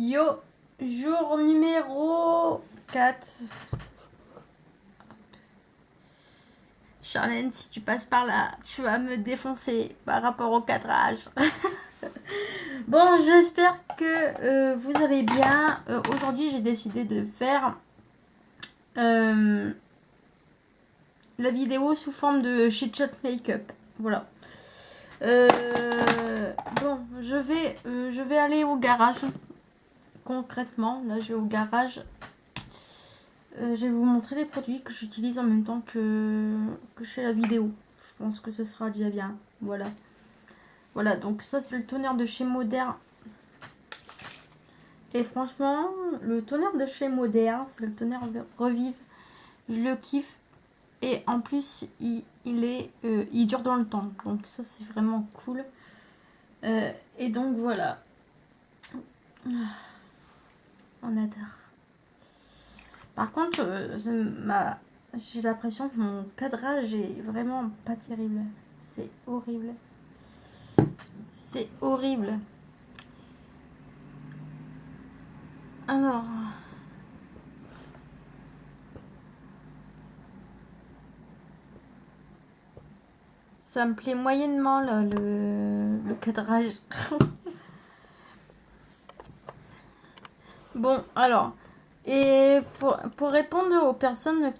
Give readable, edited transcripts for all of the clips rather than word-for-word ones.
Yo, jour numéro 4. Charlène, si tu passes par là, tu vas me défoncer par rapport au cadrage. Bon, j'espère que vous allez bien. Aujourd'hui, j'ai décidé de faire la vidéo sous forme de chit-chat make-up. Voilà. Bon, je vais aller au garage. Concrètement, là, je vais au garage. Je vais vous montrer les produits que j'utilise en même temps que je fais la vidéo. Je pense que ce sera déjà bien. Voilà. Voilà, donc ça c'est le toner de chez Moderne. Et franchement, le toner de chez Moderne, c'est le toner Revive. Je le kiffe. Et en plus, il dure dans le temps. Donc ça c'est vraiment cool. Et donc voilà. On adore. Par contre, j'ai l'impression que mon cadrage est vraiment pas terrible. C'est horrible. C'est horrible. Alors. Ça me plaît moyennement là, le cadrage. Bon, alors. Et pour répondre aux personnes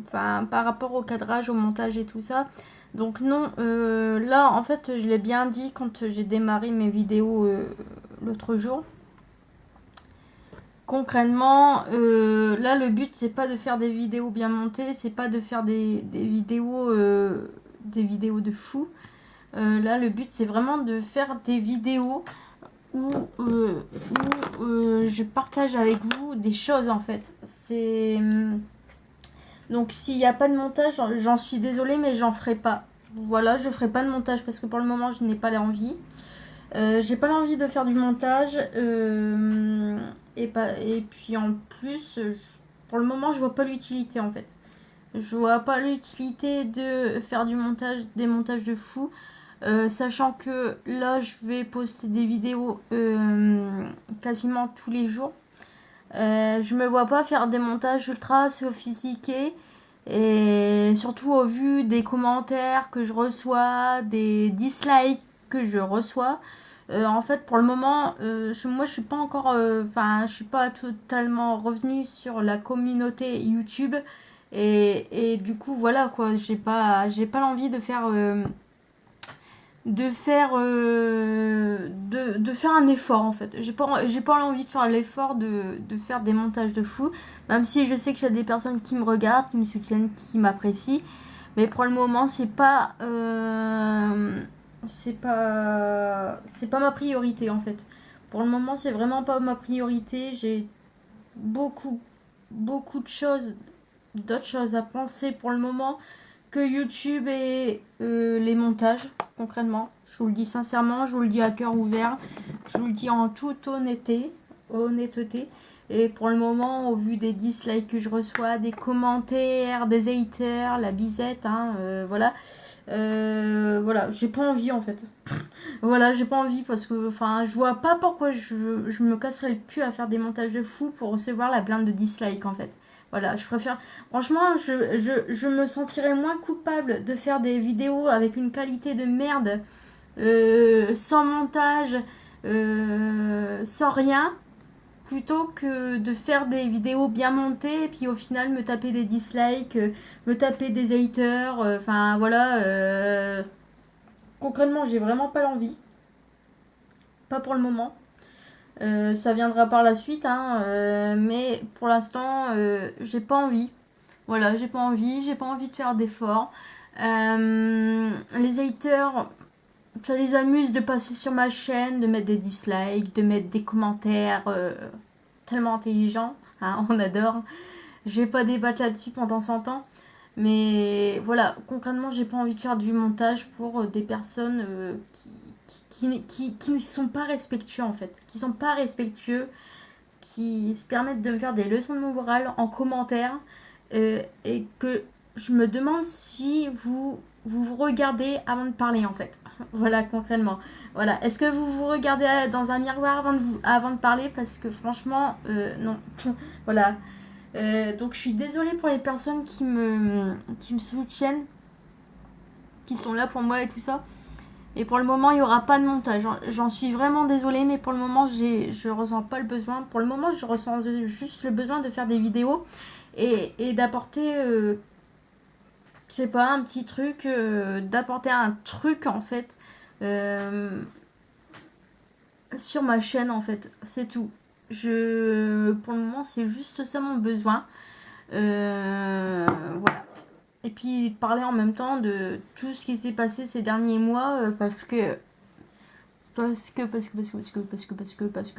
enfin, par rapport au cadrage, au montage et tout ça. Donc non, là en fait je l'ai bien dit quand j'ai démarré mes vidéos l'autre jour. Concrètement, là le but c'est pas de faire des vidéos bien montées, c'est pas de faire des vidéos de fou. Là le but c'est vraiment de faire des vidéos où je partage avec vous des choses en fait. C'est donc s'il n'y a pas de montage, j'en suis désolée mais j'en ferai pas. Voilà, je ferai pas de montage parce que pour le moment je n'ai pas l'envie. J'ai pas l'envie de faire du montage et puis en plus pour le moment je vois pas l'utilité en fait. Je vois pas l'utilité de faire des montages de fou, sachant que là je vais poster des vidéos quasiment tous les jours. Je me vois pas faire des montages ultra sophistiqués et surtout au vu des commentaires que je reçois, des dislikes que je reçois. En fait, pour le moment, moi, je suis pas encore, je suis pas totalement revenue sur la communauté YouTube et du coup, voilà quoi, j'ai pas l'envie de faire un effort en fait. J'ai pas envie de faire l'effort de faire des montages de fou, même si je sais qu'il y a des personnes qui me regardent, qui me soutiennent, qui m'apprécient, mais pour le moment c'est pas ma priorité en fait. Pour le moment, c'est vraiment pas ma priorité. J'ai beaucoup, beaucoup d'autres choses à penser pour le moment que YouTube et les montages, concrètement. Je vous le dis sincèrement, je vous le dis à cœur ouvert, je vous le dis en toute honnêteté. Et pour le moment, au vu des dislikes que je reçois, des commentaires, des haters, la bisette, voilà. Voilà, j'ai pas envie en fait. Voilà, j'ai pas envie parce que, enfin, je vois pas pourquoi je me casserais le cul à faire des montages de fou pour recevoir la blinde de dislikes en fait. Voilà, je préfère. Franchement, je me sentirais moins coupable de faire des vidéos avec une qualité de merde, sans montage, sans rien, plutôt que de faire des vidéos bien montées et puis au final me taper des dislikes, me taper des haters. Enfin, voilà. Concrètement, j'ai vraiment pas l'envie. Pas pour le moment. Ça viendra par la suite, mais pour l'instant, j'ai pas envie. Voilà, j'ai pas envie de faire d'efforts. Les haters, ça les amuse de passer sur ma chaîne, de mettre des dislikes, de mettre des commentaires tellement intelligents. On adore. Je vais pas débattre là-dessus pendant 100 ans. Mais voilà, concrètement, j'ai pas envie de faire du montage pour des personnes qui ne sont pas respectueux en fait. Qui sont pas respectueux, qui se permettent de me faire des leçons de morale en commentaire et que je me demande si vous regardez avant de parler en fait. Voilà, concrètement. Voilà. Est-ce que vous vous regardez dans un miroir avant de parler? Parce que franchement, non. Voilà. Donc je suis désolée pour les personnes qui me soutiennent, qui sont là pour moi et tout ça. Et pour le moment, il n'y aura pas de montage. J'en suis vraiment désolée, mais pour le moment, je ressens pas le besoin. Pour le moment, je ressens juste le besoin de faire des vidéos et d'apporter, je sais pas, un petit truc, d'apporter un truc en fait sur ma chaîne en fait. C'est tout. Pour le moment, c'est juste ça mon besoin. Voilà. Et puis parler en même temps de tout ce qui s'est passé ces derniers mois parce que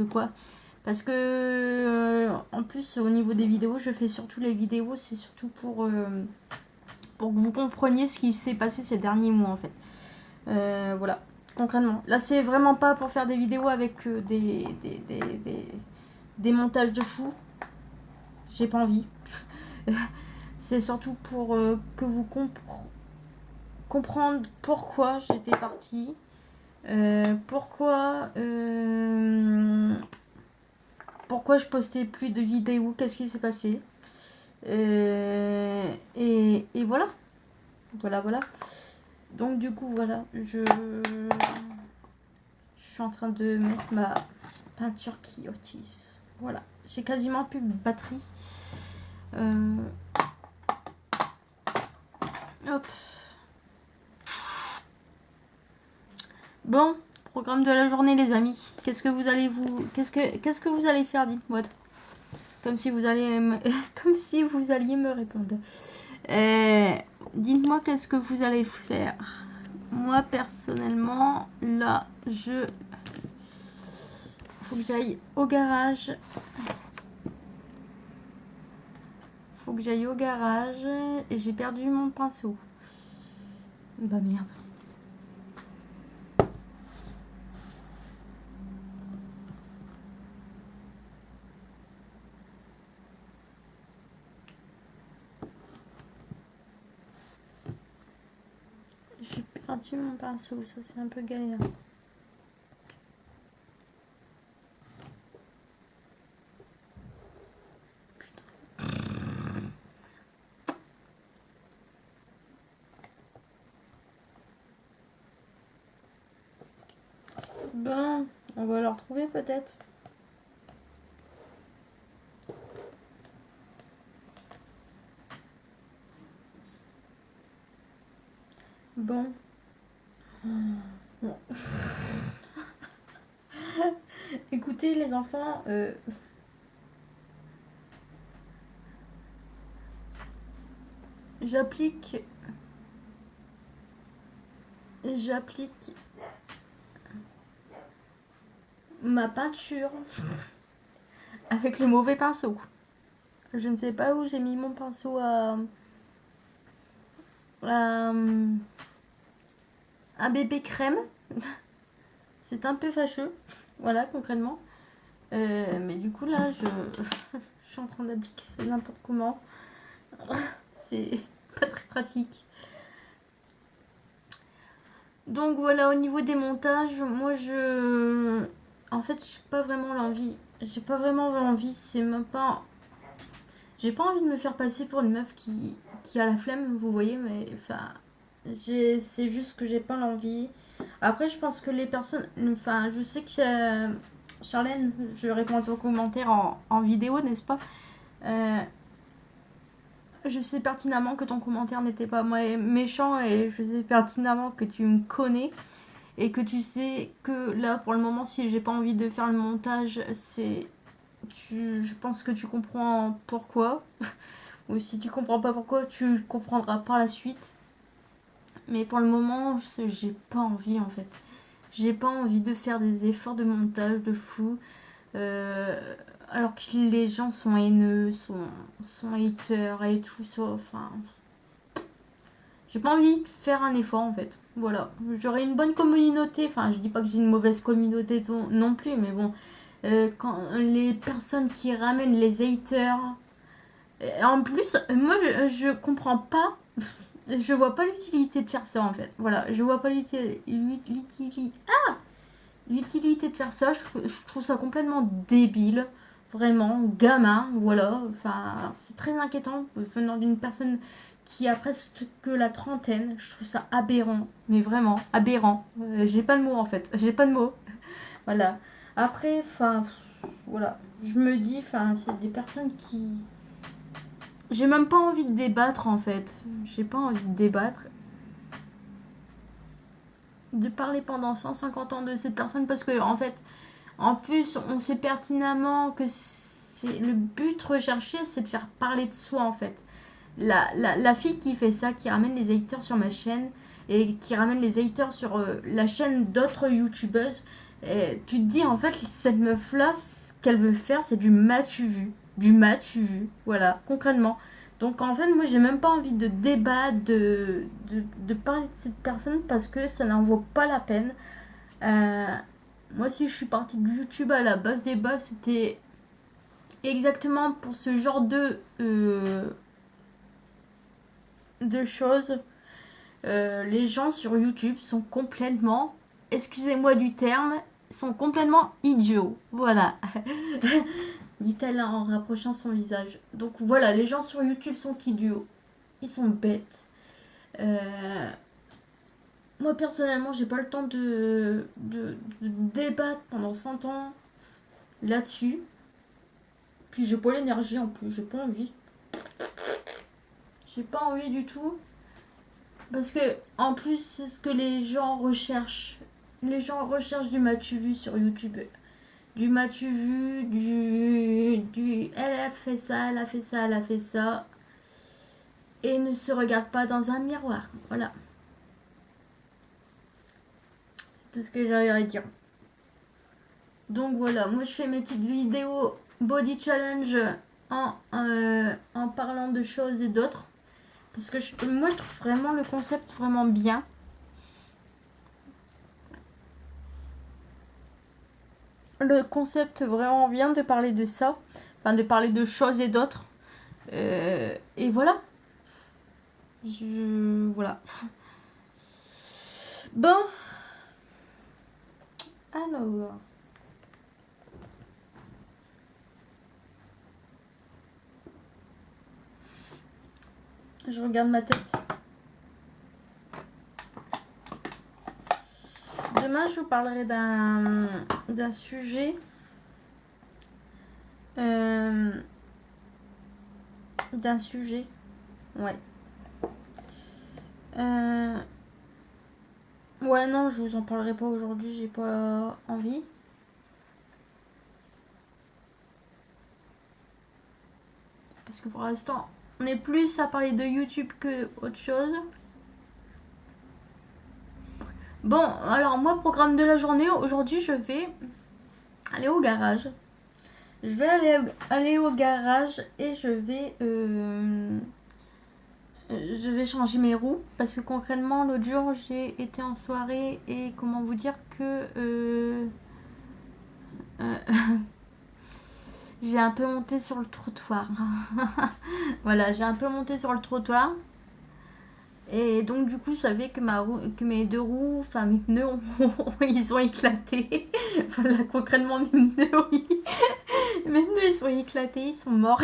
quoi? Parce que en plus au niveau des vidéos, je fais surtout les vidéos, c'est surtout pour que vous compreniez ce qui s'est passé ces derniers mois en fait. Voilà, concrètement. Là c'est vraiment pas pour faire des vidéos avec des montages de fou. J'ai pas envie. C'est surtout pour que vous comprendre pourquoi j'étais partie. Pourquoi je postais plus de vidéos, qu'est-ce qui s'est passé. Et voilà. Voilà. Donc du coup, voilà. Je suis en train de mettre ma peinture Kiotis. Voilà. J'ai quasiment plus de batterie. Hop. Bon, programme de la journée les amis. Qu'est-ce que vous allez faire, dites-moi. Comme si vous alliez me répondre. Dites-moi qu'est-ce que vous allez faire. Moi personnellement, là, faut que j'aille au garage. Et j'ai perdu mon pinceau. Bah merde. J'ai perdu mon pinceau, ça c'est un peu galère. Bon, on va le retrouver peut-être. Bon. Écoutez les enfants, j'applique ma peinture avec le mauvais pinceau. Je ne sais pas où j'ai mis mon pinceau un bébé crème. C'est un peu fâcheux. Voilà, concrètement. Mais du coup, là, je suis en train d'appliquer ça n'importe comment. C'est pas très pratique. Donc voilà, au niveau des montages, moi en fait, j'ai pas vraiment l'envie. C'est même pas. J'ai pas envie de me faire passer pour une meuf qui a la flemme, vous voyez, mais enfin. C'est juste que j'ai pas l'envie. Après, je pense que les personnes. Enfin, je sais que Charlène, je réponds à ton commentaire en vidéo, n'est-ce pas? Je sais pertinemment que ton commentaire n'était pas méchant et je sais pertinemment que tu me connais et que tu sais que là, pour le moment, si j'ai pas envie de faire le montage, je pense que tu comprends pourquoi. Ou si tu comprends pas pourquoi, tu comprendras par la suite. Mais pour le moment, j'ai pas envie en fait. J'ai pas envie de faire des efforts de montage de fou. Alors que les gens sont haineux, sont haters et tout ça. Enfin, j'ai pas envie de faire un effort en fait. Voilà. J'aurais une bonne communauté. Enfin, je dis pas que j'ai une mauvaise communauté non plus, mais bon. Quand les personnes qui ramènent les haters. En plus, moi je comprends pas. Je vois pas l'utilité de faire ça en fait. Voilà, je vois pas l'utilité de faire ça. Je trouve ça complètement débile. Vraiment, gamin, voilà. Enfin, c'est très inquiétant venant d'une personne qui a presque que la trentaine. Je trouve ça aberrant. Mais vraiment, aberrant. J'ai pas de mots en fait. J'ai pas de mots. Voilà. Après, enfin, voilà. Je me dis, enfin, c'est des personnes qui. J'ai même pas envie de débattre en fait. J'ai pas envie de débattre. De parler pendant 150 ans de cette personne parce que, en fait, en plus, on sait pertinemment que c'est le but recherché, c'est de faire parler de soi en fait. La fille qui fait ça, qui ramène les haters sur ma chaîne et qui ramène les haters sur la chaîne d'autres youtubeuses, tu te dis en fait, cette meuf là, ce qu'elle veut faire, c'est du m'as-tu vu. Du m'as-tu vu, voilà, concrètement. Donc en fait, moi j'ai même pas envie de débattre, de parler de cette personne parce que ça n'en vaut pas la peine. Euh, Moi, si je suis partie de YouTube à la base des bases, c'était exactement pour ce genre de choses. Les gens sur YouTube sont complètement, excusez-moi du terme, sont complètement idiots. Voilà, dit-elle en rapprochant son visage. Donc voilà, les gens sur YouTube sont idiots. Ils sont bêtes. Euh, Moi personnellement, j'ai pas le temps de débattre pendant 100 ans là-dessus. Puis j'ai pas l'énergie en plus, j'ai pas envie. J'ai pas envie du tout. Parce que, en plus, c'est ce que les gens recherchent. Les gens recherchent du m'as-tu vu sur YouTube. Du m'as-tu vu, elle a fait ça, elle a fait ça, elle a fait ça. Et ne se regarde pas dans un miroir. Voilà. C'est tout ce que j'ai à dire. Donc voilà, moi je fais mes petites vidéos body challenge en parlant de choses et d'autres. Parce que moi je trouve vraiment le concept vraiment bien. Le concept vraiment bien de parler de ça. Enfin, de parler de choses et d'autres. Et voilà. Voilà. Bon. Alors. Je regarde ma tête. Demain, je vous parlerai d'un sujet. D'un sujet. Ouais. Ouais, non, je vous en parlerai pas aujourd'hui. J'ai pas envie. Parce que pour l'instant, on est plus à parler de YouTube que autre chose. Bon, alors moi, programme de la journée, aujourd'hui, je vais aller au garage. Je vais aller au garage et je vais changer mes roues parce que concrètement l'autre jour j'ai été en soirée et comment vous dire que euh, j'ai un peu monté sur le trottoir. Voilà, j'ai un peu monté sur le trottoir et donc du coup je savais que mes deux roues, enfin mes pneus ils ont éclaté. Voilà, concrètement mes pneus ils sont éclatés, ils sont morts.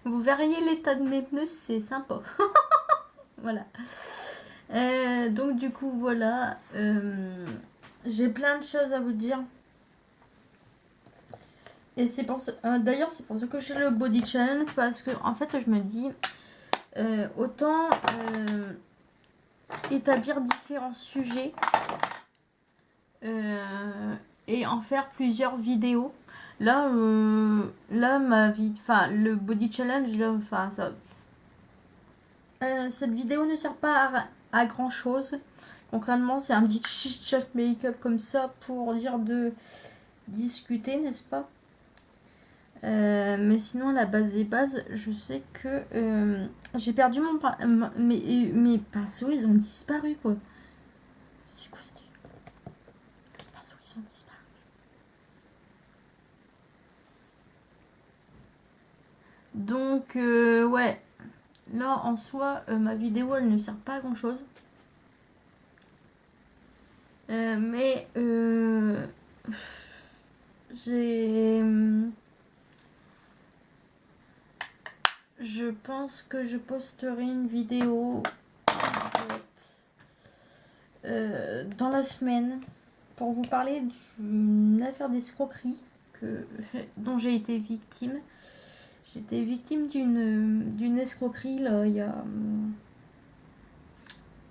Vous verriez l'état de mes pneus, c'est sympa. Voilà. Donc du coup voilà, j'ai plein de choses à vous dire. Et c'est pour ça, d'ailleurs c'est pour ça que je fais le body challenge parce que en fait je me dis autant établir différents sujets et en faire plusieurs vidéos. Là ma vie, enfin le body challenge, là, enfin ça, cette vidéo ne sert pas à grand chose. Concrètement, c'est un petit chit-chat make-up comme ça pour dire de discuter, n'est-ce pas? Mais sinon, à la base des bases, je sais que j'ai perdu mes pinceaux, ils ont disparu quoi. C'est quoi ce truc? Les pinceaux, ils ont disparu. Donc, ouais. là en soi, ma vidéo elle ne sert pas à grand chose. Mais j'ai. Je pense que je posterai une vidéo dans la semaine pour vous parler d'une affaire d'escroquerie dont j'ai été victime. J'étais victime d'une escroquerie là, il y a.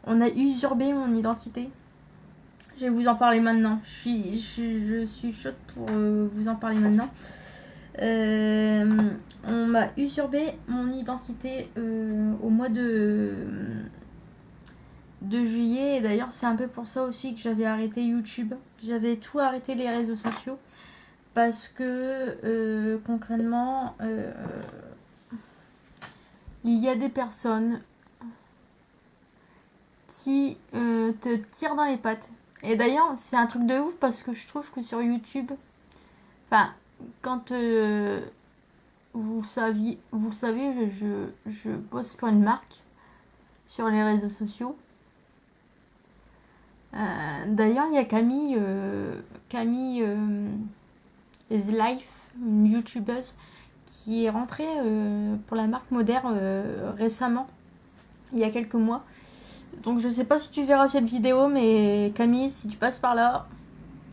On a usurpé mon identité. Je vais vous en parler maintenant. Je suis chaude pour vous en parler maintenant. On m'a usurpé mon identité au mois de juillet. Et d'ailleurs, c'est un peu pour ça aussi que j'avais arrêté YouTube. J'avais tout arrêté les réseaux sociaux. Parce que concrètement, il y a des personnes qui te tirent dans les pattes. Et d'ailleurs, c'est un truc de ouf parce que je trouve que sur YouTube, enfin, quand vous le savez, je bosse pour une marque sur les réseaux sociaux. D'ailleurs, il y a Camille The Life, une youtubeuse, qui est rentrée pour la marque Moderne récemment, il y a quelques mois. Donc je sais pas si tu verras cette vidéo, mais Camille, si tu passes par là,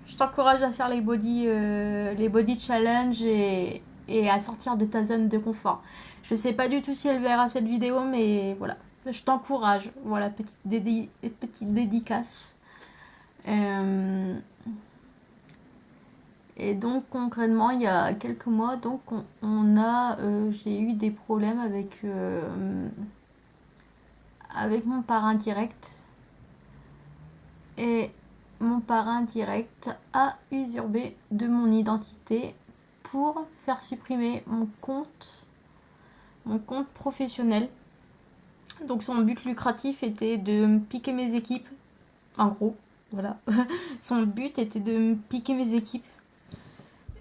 je t'encourage à faire les body challenge et à sortir de ta zone de confort. Je sais pas du tout si elle verra cette vidéo, mais voilà, je t'encourage. Voilà, petite dédicace. Et donc concrètement, il y a quelques mois, donc j'ai eu des problèmes avec mon parrain direct. Et mon parrain direct a usurpé de mon identité pour faire supprimer mon compte professionnel. Donc son but lucratif était de me piquer mes équipes. En gros, voilà. Son but était de me piquer mes équipes.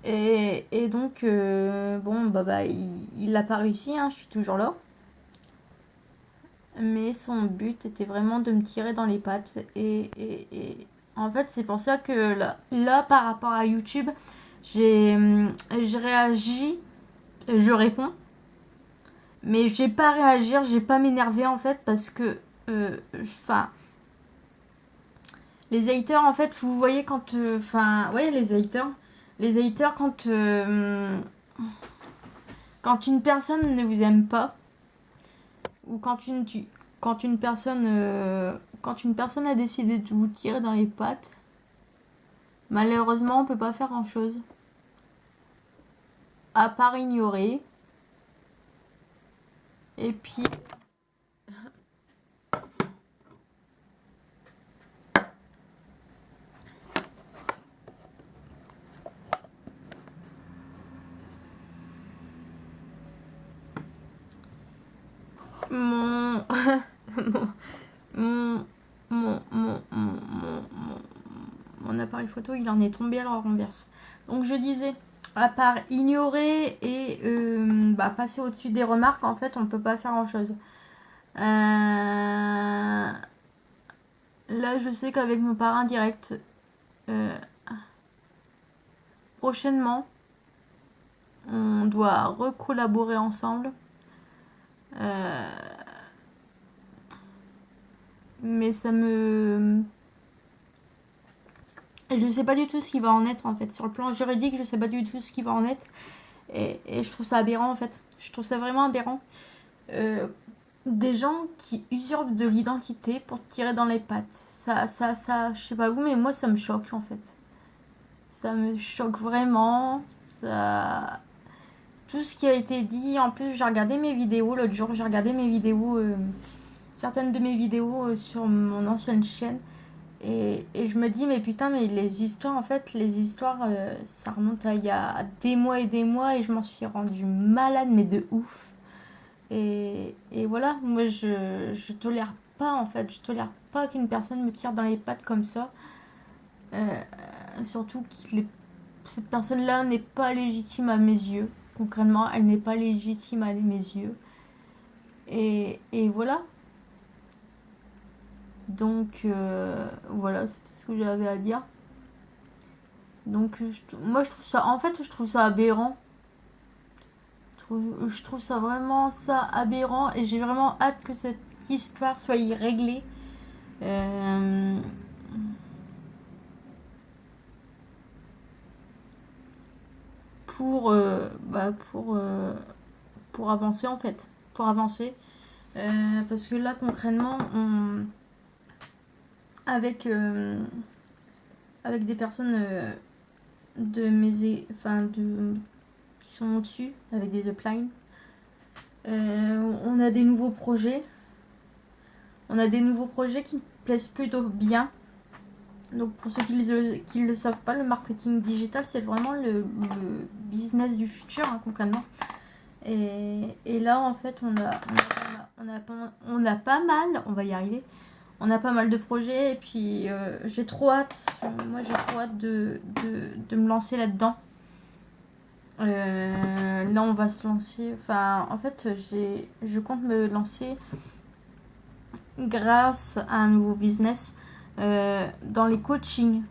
Et donc, bon, il l'a pas réussi, hein, je suis toujours là. Mais son but était vraiment de me tirer dans les pattes. Et en fait, c'est pour ça que là, par rapport à YouTube, je réagis, je réponds. Mais je vais pas réagir, je vais pas m'énerver en fait, parce que, enfin, les haters en fait, vous voyez quand, ouais, les haters quand une personne ne vous aime pas, ou quand une personne a décidé de vous tirer dans les pattes, malheureusement on peut pas faire grand chose à part ignorer. Et puis mon mon, mon appareil photo il en est tombé à la renverse. Donc je disais, à part ignorer et passer au-dessus des remarques, en fait on ne peut pas faire grand chose. Là je sais qu'avec mon parrain direct, prochainement on doit recollaborer ensemble. Mais ça me... Je sais pas du tout ce qui va en être en fait. Sur le plan juridique, je sais pas du tout ce qui va en être. Et je trouve ça aberrant en fait. Je trouve ça vraiment aberrant. Des gens qui usurpent de l'identité pour tirer dans les pattes. Ça, je sais pas vous, mais moi ça me choque en fait. Ça me choque vraiment. Ça... Tout ce qui a été dit. En plus, j'ai regardé mes vidéos l'autre jour. J'ai regardé mes vidéos, certaines de mes vidéos sur mon ancienne chaîne. Et je me dis, mais putain, mais les histoires, en fait, ça remonte à il y a des mois et des mois et je m'en suis rendue malade, mais de ouf. Et voilà, moi, je tolère pas, en fait, je tolère pas qu'une personne me tire dans les pattes comme ça. Surtout que cette personne-là n'est pas légitime à mes yeux. Concrètement, elle n'est pas légitime à mes yeux. Et voilà. Donc voilà, c'est tout ce que j'avais à dire. Donc moi je trouve ça, en fait je trouve ça aberrant. Je trouve ça vraiment ça aberrant et j'ai vraiment hâte que cette histoire soit réglée. Euh, pour, pour avancer en fait. Pour avancer. Parce que là concrètement, avec, avec des personnes de mes. Enfin, qui sont au-dessus, avec des uplines, on a des nouveaux projets. On a des nouveaux projets qui me plaisent plutôt bien. Donc pour ceux qui ne le savent pas, le marketing digital, c'est vraiment le business du futur, hein, concrètement. Et là, en fait, on a pas mal, on va y arriver, on a pas mal de projets et puis j'ai trop hâte, moi j'ai trop hâte de me lancer là-dedans. Là, on va se lancer, enfin, en fait, je compte me lancer grâce à un nouveau business dans les coachings.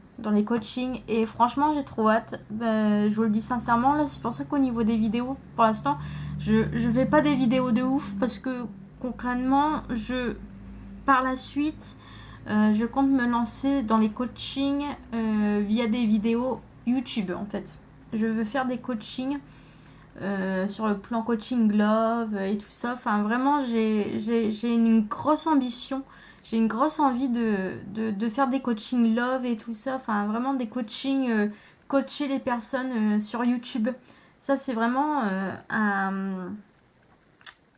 Et franchement j'ai trop hâte, je vous le dis sincèrement, là c'est pour ça qu'au niveau des vidéos pour l'instant je fais pas des vidéos de ouf parce que concrètement par la suite je compte me lancer dans les coachings via des vidéos YouTube en fait. Je veux faire des coachings sur le plan coaching love et tout ça. Enfin, vraiment, j'ai une grosse ambition. J'ai une grosse envie de faire des coaching love et tout ça. Enfin, vraiment des coachings, coacher les personnes sur YouTube. Ça, c'est vraiment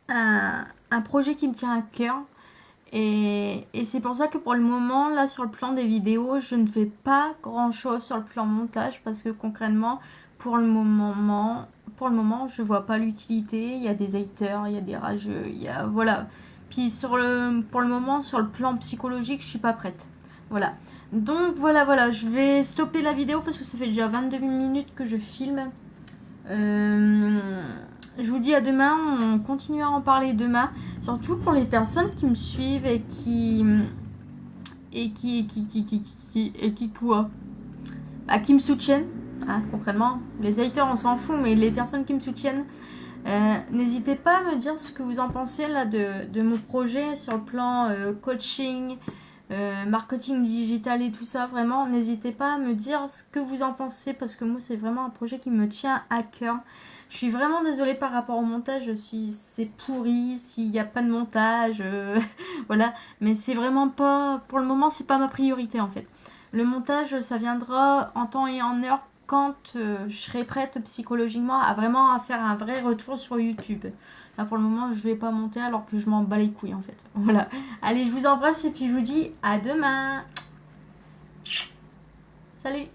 un projet qui me tient à cœur. Et c'est pour ça que pour le moment, là, sur le plan des vidéos, je ne fais pas grand-chose sur le plan montage parce que concrètement, pour le moment, je vois pas l'utilité. Il y a des haters, il y a des rageux, il y a... Voilà. Puis pour le moment, sur le plan psychologique, je suis pas prête. Voilà. Donc voilà, je vais stopper la vidéo parce que ça fait déjà 22 minutes que je filme. Je vous dis à demain, on continuera à en parler demain. Surtout pour les personnes qui me suivent et qui quoi, qui me soutiennent, hein, concrètement. Les haters on s'en fout, mais les personnes qui me soutiennent, n'hésitez pas à me dire ce que vous en pensez là de mon projet sur le plan coaching, marketing digital et tout ça. Vraiment, n'hésitez pas à me dire ce que vous en pensez parce que moi c'est vraiment un projet qui me tient à cœur. Je suis vraiment désolée par rapport au montage, si c'est pourri, s'il n'y a pas de montage, voilà. Mais c'est vraiment pas, pour le moment, c'est pas ma priorité en fait. Le montage, ça viendra en temps et en heure quand je serai prête psychologiquement à vraiment faire un vrai retour sur YouTube. Là pour le moment, je vais pas monter alors que je m'en bats les couilles en fait. Voilà. Allez, je vous embrasse et puis je vous dis à demain. Salut.